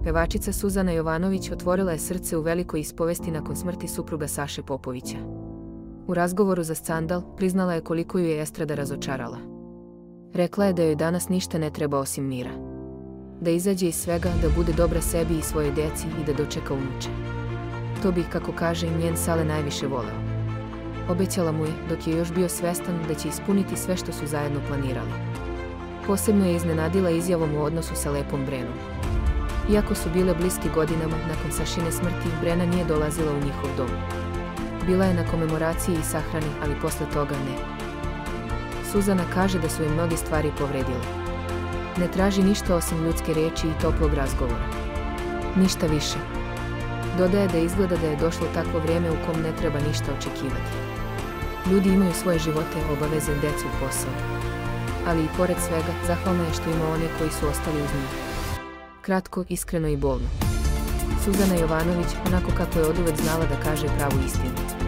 Pevačica Suzana Jovanović otvorila je srce u velikoj ispovesti nakon smrti supruga Saše Popovića. U razgovoru za Scandal priznala je koliko ju je estrada razočarala. Rekla je da joj danas ništa ne treba osim mira. Da izađe iz svega, da bude dobra sebi i svojoj deci i da dočeka unuče. To bi, kako kaže, njen Sale najviše voleo. Obećala mu je, dok je još bio svestan, da će ispuniti sve što su zajedno planirali. Posebno je iznenadila izjavom u odnosu sa Lepom Brenom. Iako su bile bliski godinama, nakon Sašine smrti, Brena nije dolazila u njihov dom. Bila je na komemoraciji i sahrani, ali posle toga ne. Suzana kaže da su je mnoge stvari povredile. Ne traži ništa osim ljudske reči i toplog razgovora. Ništa više. Dodaje da izgleda da je došlo takvo vrijeme u kom ne treba ništa očekivati. Ljudi imaju svoje živote, obaveze, decu, posao. Ali i pored svega, zahvalna je što ima one koji su ostali uz njih. Kratko, iskreno i bolno. Suzana Jovanović, onako kako je oduvek znala da kaže pravu istinu.